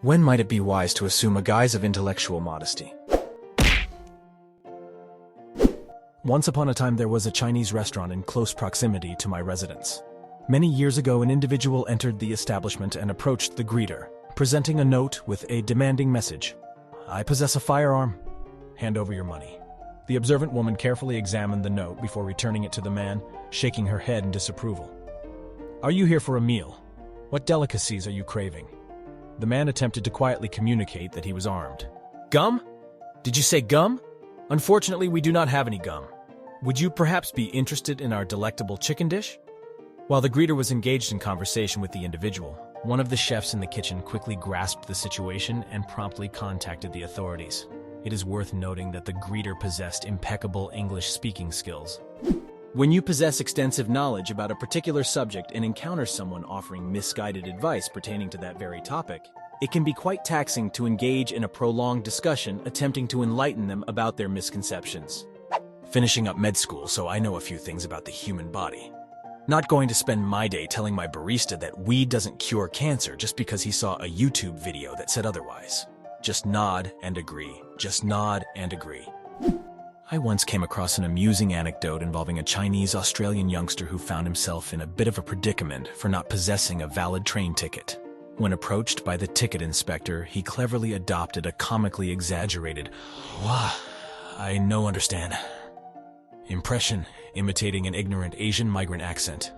When might it be wise to assume a guise of intellectual modesty? Once upon a time there was a Chinese restaurant in close proximity to my residence. Many years ago an individual entered the establishment and approached the greeter, presenting a note with a demanding message. "I possess a firearm. Hand over your money." The observant woman carefully examined the note before returning it to the man, shaking her head in disapproval. "Are you here for a meal? What delicacies are you craving?" The man attempted to quietly communicate that he was armed. "Gum? Did you say gum? Unfortunately, we do not have any gum. Would you perhaps be interested in our delectable chicken dish?" While the greeter was engaged in conversation with the individual, one of the chefs in the kitchen quickly grasped the situation and promptly contacted the authorities. It is worth noting that the greeter possessed impeccable English speaking skills. When you possess extensive knowledge about a particular subject and encounter someone offering misguided advice pertaining to that very topic, it can be quite taxing to engage in a prolonged discussion attempting to enlighten them about their misconceptions. Finishing up med school, so I know a few things about the human body. Not going to spend my day telling my barista that weed doesn't cure cancer just because he saw a YouTube video that said otherwise. Just nod and agree. Just nod and agree. I once came across an amusing anecdote involving a Chinese-Australian youngster who found himself in a bit of a predicament for not possessing a valid train ticket. When approached by the ticket inspector, he cleverly adopted a comically exaggerated, "Wah, I no understand" impression, imitating an ignorant Asian migrant accent.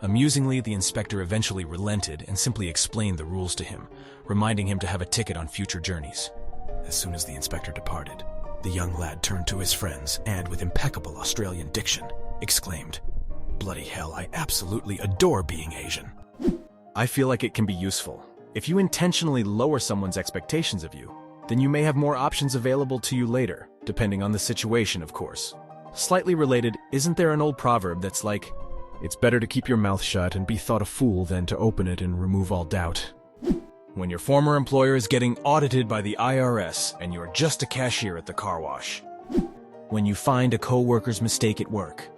Amusingly, the inspector eventually relented and simply explained the rules to him, reminding him to have a ticket on future journeys. As soon as the inspector departed, the young lad turned to his friends and, with impeccable Australian diction, exclaimed, "Bloody hell, I absolutely adore being Asian." I feel like it can be useful. If you intentionally lower someone's expectations of you, then you may have more options available to you later, depending on the situation, of course. Slightly related, isn't there an old proverb that's like, "It's better to keep your mouth shut and be thought a fool than to open it and remove all doubt"? When your former employer is getting audited by the IRS and you're just a cashier at the car wash. When you find a coworker's mistake at work.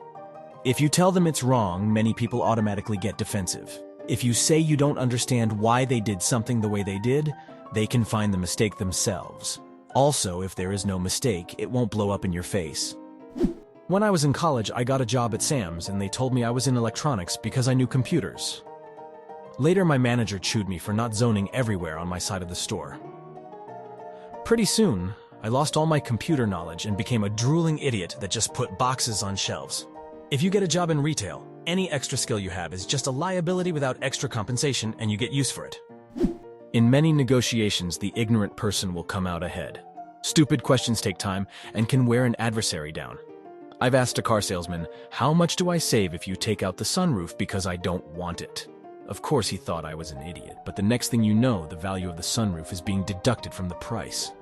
If you tell them it's wrong, many people automatically get defensive. If you say you don't understand why they did something the way they did, they can find the mistake themselves. Also, if there is no mistake, it won't blow up in your face. When I was in college, I got a job at Sam's and they told me I was in electronics because I knew computers. Later, my manager chewed me for not zoning everywhere on my side of the store. Pretty soon, I lost all my computer knowledge and became a drooling idiot that just put boxes on shelves. If you get a job in retail, any extra skill you have is just a liability without extra compensation and you get use for it. In many negotiations, the ignorant person will come out ahead. Stupid questions take time and can wear an adversary down. I've asked a car salesman, "How much do I save if you take out the sunroof because I don't want it?" Of course he thought I was an idiot, but the next thing you know, the value of the sunroof is being deducted from the price.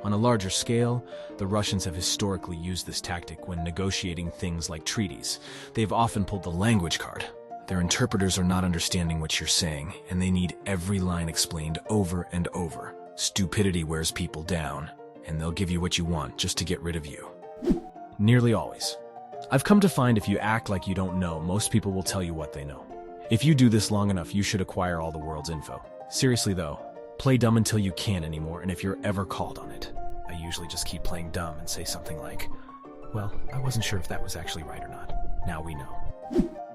On a larger scale, the Russians have historically used this tactic when negotiating things like treaties. They've often pulled the language card. Their interpreters are not understanding what you're saying, and they need every line explained over and over. Stupidity wears people down, and they'll give you what you want just to get rid of you. Nearly always. I've come to find if you act like you don't know, most people will tell you what they know. If you do this long enough, you should acquire all the world's info. Seriously though, play dumb until you can't anymore, and if you're ever called on it. I usually just keep playing dumb and say something like, "Well, I wasn't sure if that was actually right or not. Now we know."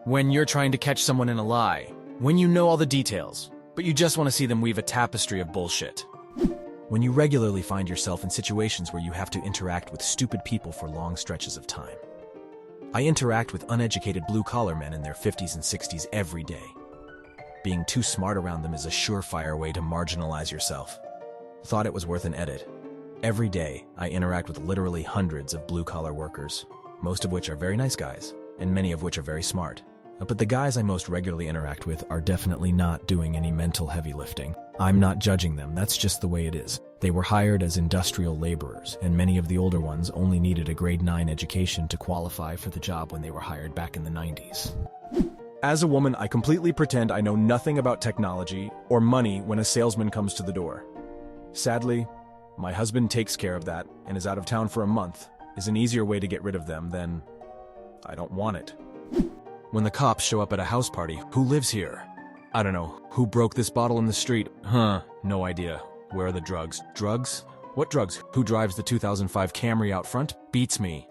When you're trying to catch someone in a lie, when you know all the details, but you just want to see them weave a tapestry of bullshit. When you regularly find yourself in situations where you have to interact with stupid people for long stretches of time. I interact with uneducated blue-collar men in their 50s and 60s every day. Being too smart around them is a surefire way to marginalize yourself. Thought it was worth an edit. Every day, I interact with literally hundreds of blue-collar workers, most of which are very nice guys, and many of which are very smart. But the guys I most regularly interact with are definitely not doing any mental heavy lifting. I'm not judging them, that's just the way it is. They were hired as industrial laborers, and many of the older ones only needed a grade 9 education to qualify for the job when they were hired back in the 90s. As a woman, I completely pretend I know nothing about technology or money when a salesman comes to the door. Sadly, my husband takes care of that and is out of town for a month. Is an easier way to get rid of them than I don't want it. When the cops show up at a house party, "Who lives here?" I don't know. Who broke this bottle in the street? Huh, no idea. Where are the drugs? Drugs? What drugs? Who drives the 2005 Camry out front? Beats me.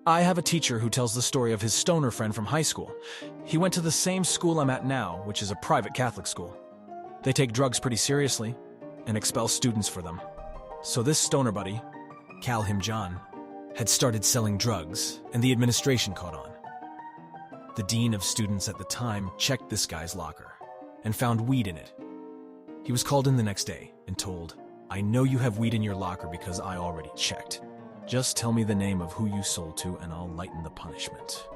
I have a teacher who tells the story of his stoner friend from high school. He went to the same school I'm at now, which is a private Catholic school. They take drugs pretty seriously and expel students for them. So this stoner buddy, call him John, had started selling drugs, and the administration caught on. The dean of students at the time checked this guy's locker and found weed in it. He was called in the next day and told, "I know you have weed in your locker because I already checked. Just tell me the name of who you sold to and I'll lighten the punishment."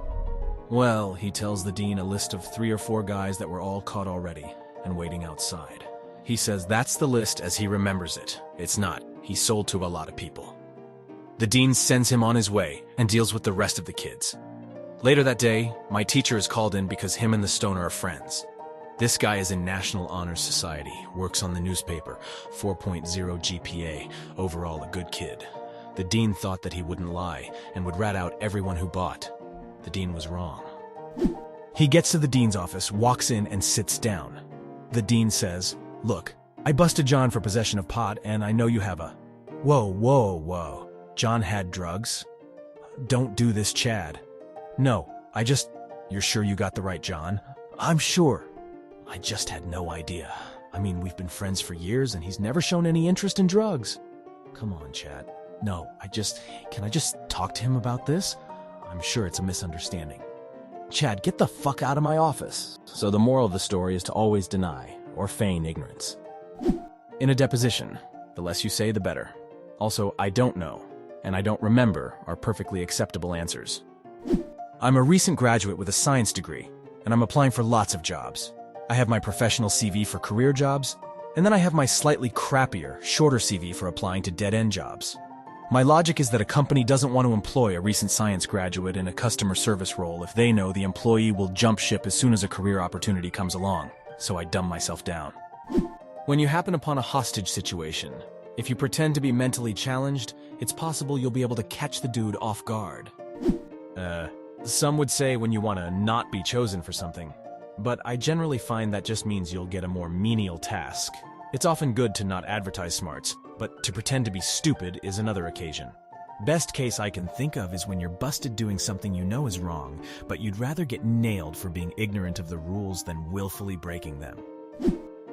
Well, he tells the dean a list of 3 or 4 guys that were all caught already and waiting outside. He says that's the list as he remembers it. It's not. He sold to a lot of people. The dean sends him on his way and deals with the rest of the kids. Later that day, my teacher is called in because him and the stoner are friends. This guy is in National Honor Society, works on the newspaper, 4.0 GPA, overall a good kid. The dean thought that he wouldn't lie and would rat out everyone who bought. The dean was wrong. He gets to the dean's office, walks in, and sits down. The dean says, "Look, I busted John for possession of pot, and I know you have a..." Whoa. John had drugs? Don't do this, Chad. No, You're sure you got the right John? I'm sure. I just had no idea. I mean, we've been friends for years, and he's never shown any interest in drugs. Come on, Chad. No, can I just talk to him about this? I'm sure it's a misunderstanding. Chad, get the fuck out of my office. So the moral of the story is to always deny or feign ignorance. In a deposition, the less you say, the better. Also, I don't know, and I don't remember are perfectly acceptable answers. I'm a recent graduate with a science degree, and I'm applying for lots of jobs. I have my professional CV for career jobs, and then I have my slightly crappier, shorter CV for applying to dead-end jobs. My logic is that a company doesn't want to employ a recent science graduate in a customer service role if they know the employee will jump ship as soon as a career opportunity comes along, so I dumb myself down. When you happen upon a hostage situation, if you pretend to be mentally challenged, it's possible you'll be able to catch the dude off guard. Some would say when you want to not be chosen for something, but I generally find that just means you'll get a more menial task. It's often good to not advertise smarts, but to pretend to be stupid is another occasion. Best case I can think of is when you're busted doing something you know is wrong, but you'd rather get nailed for being ignorant of the rules than willfully breaking them.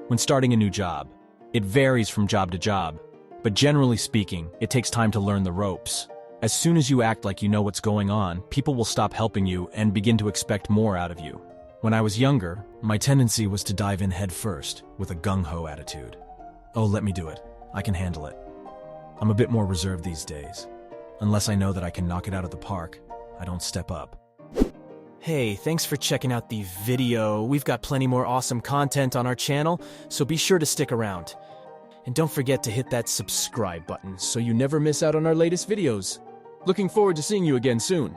When starting a new job, it varies from job to job, but generally speaking, it takes time to learn the ropes. As soon as you act like you know what's going on, people will stop helping you and begin to expect more out of you. When I was younger, my tendency was to dive in head first, with a gung-ho attitude. Oh, let me do it. I can handle it. I'm a bit more reserved these days. Unless I know that I can knock it out of the park, I don't step up. Hey, thanks for checking out the video. We've got plenty more awesome content on our channel, so be sure to stick around. And don't forget to hit that subscribe button so you never miss out on our latest videos. Looking forward to seeing you again soon.